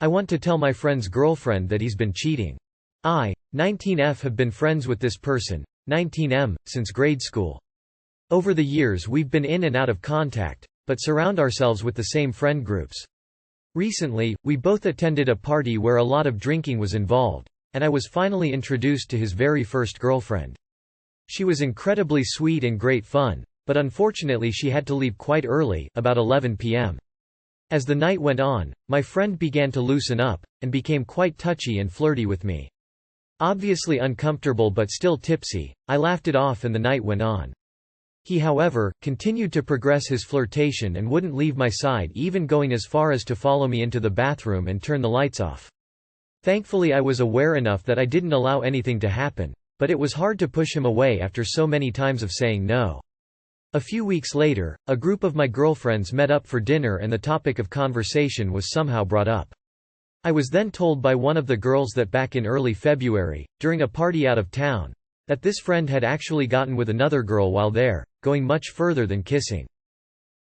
I want to tell my friend's girlfriend that he's been cheating. I, 19F, have been friends with this person, 19M, since grade school. Over the years we've been in and out of contact, but surround ourselves with the same friend groups. Recently, we both attended a party where a lot of drinking was involved, and I was finally introduced to his very first girlfriend. She was incredibly sweet and great fun, but unfortunately she had to leave quite early, about 11 p.m. As the night went on, my friend began to loosen up, and became quite touchy and flirty with me. Obviously uncomfortable but still tipsy, I laughed it off and the night went on. He, however, continued to progress his flirtation and wouldn't leave my side, even going as far as to follow me into the bathroom and turn the lights off. Thankfully I was aware enough that I didn't allow anything to happen, but it was hard to push him away after so many times of saying no. A few weeks later, a group of my girlfriends met up for dinner and the topic of conversation was somehow brought up. I was then told by one of the girls that back in early February, during a party out of town, that this friend had actually gotten with another girl while there, going much further than kissing.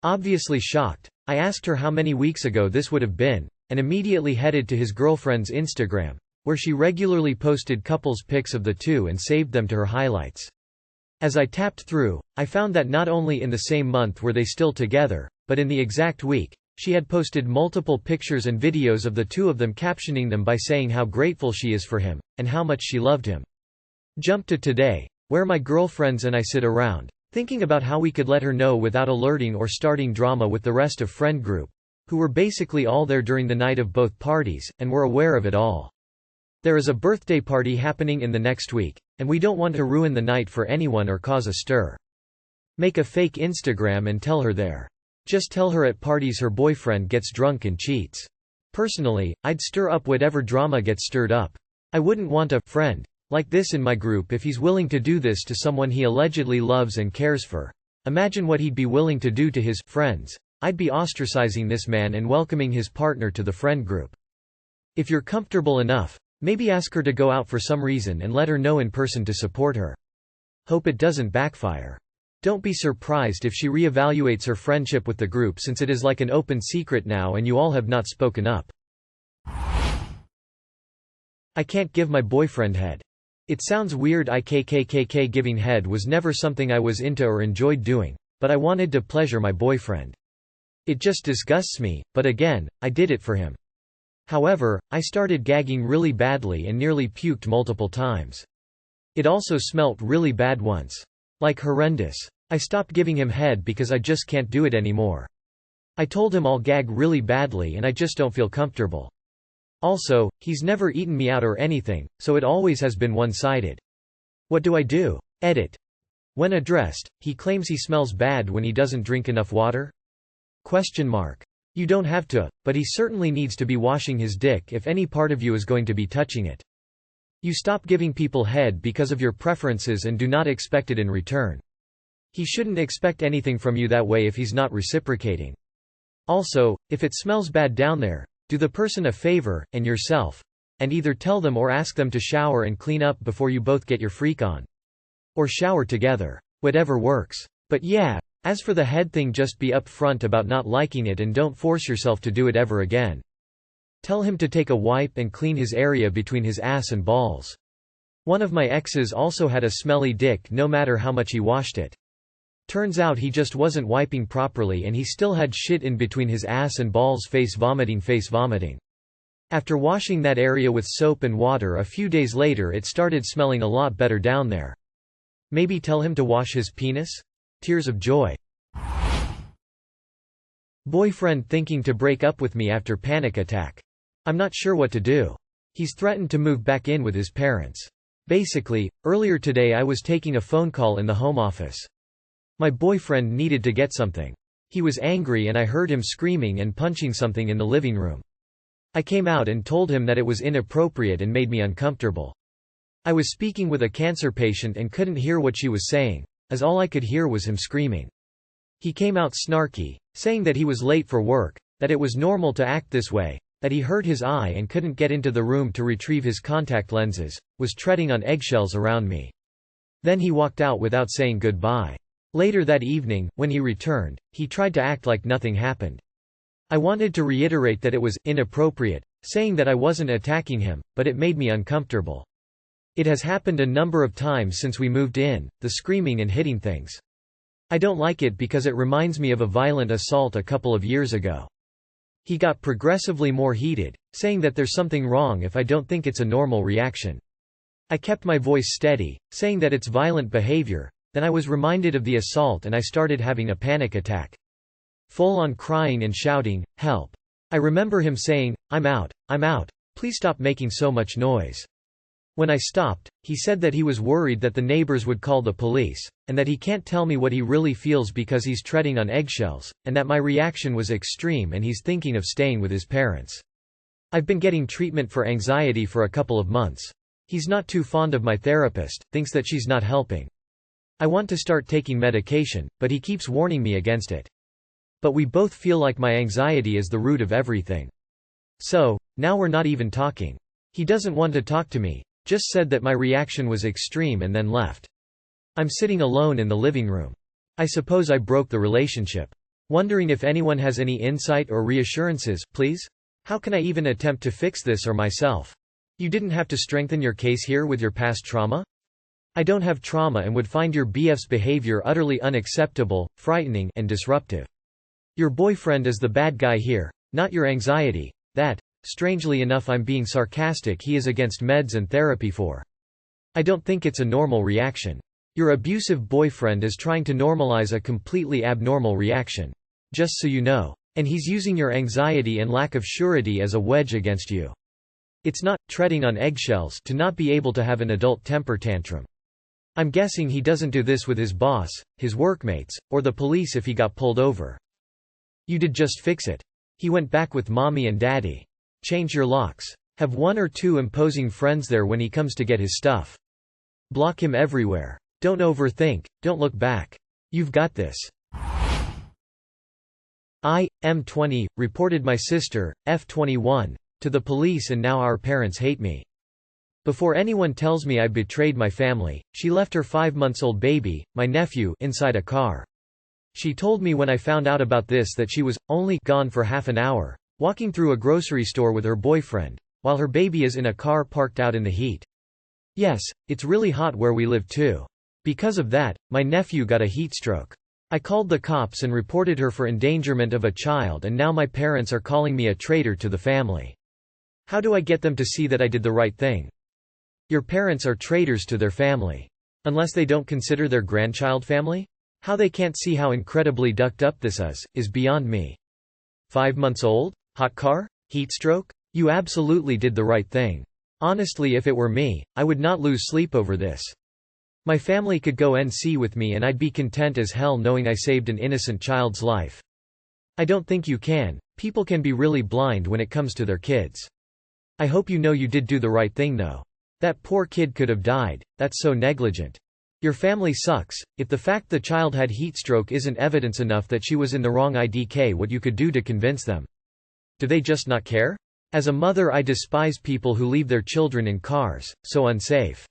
Obviously shocked, I asked her how many weeks ago this would have been, and immediately headed to his girlfriend's Instagram, where she regularly posted couples pics of the two and saved them to her highlights. As I tapped through, I found that not only in the same month were they still together, but in the exact week, she had posted multiple pictures and videos of the two of them, captioning them by saying how grateful she is for him, and how much she loved him. Jump to today, where my girlfriends and I sit around, thinking about how we could let her know without alerting or starting drama with the rest of friend group, who were basically all there during the night of both parties, and were aware of it all. There is a birthday party happening in the next week, and we don't want to ruin the night for anyone or cause a stir. Make a fake Instagram and tell her there. Just tell her at parties her boyfriend gets drunk and cheats. Personally, I'd stir up whatever drama gets stirred up. I wouldn't want a friend like this in my group if he's willing to do this to someone he allegedly loves and cares for. Imagine what he'd be willing to do to his friends. I'd be ostracizing this man and welcoming his partner to the friend group. If you're comfortable enough, maybe ask her to go out for some reason and let her know in person to support her. Hope it doesn't backfire. Don't be surprised if she reevaluates her friendship with the group, since it is like an open secret now and you all have not spoken up. I can't give my boyfriend head. It sounds weird. Giving head was never something I was into or enjoyed doing, but I wanted to pleasure my boyfriend. It just disgusts me, but again, I did it for him. However, I started gagging really badly and nearly puked multiple times. It also smelt really bad once. Like horrendous. I stopped giving him head because I just can't do it anymore. I told him I'll gag really badly and I just don't feel comfortable. Also, he's never eaten me out or anything, so it always has been one-sided. What do I do? Edit. When addressed, he claims he smells bad when he doesn't drink enough water? You don't have to, but he certainly needs to be washing his dick if any part of you is going to be touching it. You stop giving people head because of your preferences and do not expect it in return. He shouldn't expect anything from you that way if he's not reciprocating. Also, if it smells bad down there, do the person a favor, and yourself, and either tell them or ask them to shower and clean up before you both get your freak on. Or shower together. Whatever works. But yeah, as for the head thing, just be upfront about not liking it and don't force yourself to do it ever again. Tell him to take a wipe and clean his area between his ass and balls. One of my exes also had a smelly dick no matter how much he washed it. Turns out he just wasn't wiping properly and he still had shit in between his ass and balls. Face vomiting. After washing that area with soap and water a few days later, it started smelling a lot better down there. Maybe tell him to wash his penis? Tears of joy. Boyfriend thinking to break up with me after panic attack. I'm not sure what to do. He's threatened to move back in with his parents. Basically, earlier today I was taking a phone call in the home office. My boyfriend needed to get something. He was angry and I heard him screaming and punching something in the living room. I came out and told him that it was inappropriate and made me uncomfortable. I was speaking with a cancer patient and couldn't hear what she was saying, as all I could hear was him screaming. He came out snarky, saying that he was late for work, that it was normal to act this way, that he hurt his eye and couldn't get into the room to retrieve his contact lenses, was treading on eggshells around me. Then he walked out without saying goodbye. Later that evening, when he returned, he tried to act like nothing happened. I wanted to reiterate that it was inappropriate, saying that I wasn't attacking him, but it made me uncomfortable. It has happened a number of times since we moved in, the screaming and hitting things. I don't like it because it reminds me of a violent assault a couple of years ago. He got progressively more heated, saying that there's something wrong if I don't think it's a normal reaction. I kept my voice steady, saying that it's violent behavior, then I was reminded of the assault and I started having a panic attack. Full-on crying and shouting, "Help." I remember him saying, I'm out, please stop making so much noise." When I stopped, he said that he was worried that the neighbors would call the police, and that he can't tell me what he really feels because he's treading on eggshells, and that my reaction was extreme and he's thinking of staying with his parents. I've been getting treatment for anxiety for a couple of months. He's not too fond of my therapist, thinks that she's not helping. I want to start taking medication, but he keeps warning me against it. But we both feel like my anxiety is the root of everything. So, now we're not even talking. He doesn't want to talk to me, just said that my reaction was extreme and then left. I'm sitting alone in the living room. I suppose I broke the relationship. Wondering if anyone has any insight or reassurances, please? How can I even attempt to fix this or myself? You didn't have to strengthen your case here with your past trauma? I don't have trauma and would find your BF's behavior utterly unacceptable, frightening, and disruptive. Your boyfriend is the bad guy here, not your anxiety, that, strangely enough I'm being sarcastic, he is against meds and therapy for. I don't think it's a normal reaction. Your abusive boyfriend is trying to normalize a completely abnormal reaction. Just so you know. And he's using your anxiety and lack of surety as a wedge against you. It's not treading on eggshells to not be able to have an adult temper tantrum. I'm guessing he doesn't do this with his boss, his workmates, or the police if he got pulled over. You did just fix it. He went back with mommy and daddy. Change your locks. Have 1 or 2 imposing friends there when he comes to get his stuff. Block him everywhere. Don't overthink, don't look back. You've got this. I, M20, reported my sister, F21, to the police and now our parents hate me. Before anyone tells me I betrayed my family, she left her 5-month-old baby, my nephew, inside a car. She told me when I found out about this that she was only gone for half an hour, walking through a grocery store with her boyfriend, while her baby is in a car parked out in the heat. Yes, it's really hot where we live too. Because of that, my nephew got a heat stroke. I called the cops and reported her for endangerment of a child, and now my parents are calling me a traitor to the family. How do I get them to see that I did the right thing? Your parents are traitors to their family. Unless they don't consider their grandchild family? How they can't see how incredibly ducked up this is beyond me. 5 months old? Hot car? Heat stroke? You absolutely did the right thing. Honestly, if it were me, I would not lose sleep over this. My family could go NC with me and I'd be content as hell knowing I saved an innocent child's life. I don't think you can. People can be really blind when it comes to their kids. I hope you know you did do the right thing though. That poor kid could have died, that's so negligent. Your family sucks. If the fact the child had heat stroke isn't evidence enough that she was in the wrong, IDK what you could do to convince them. Do they just not care? As a mother I despise people who leave their children in cars, so unsafe.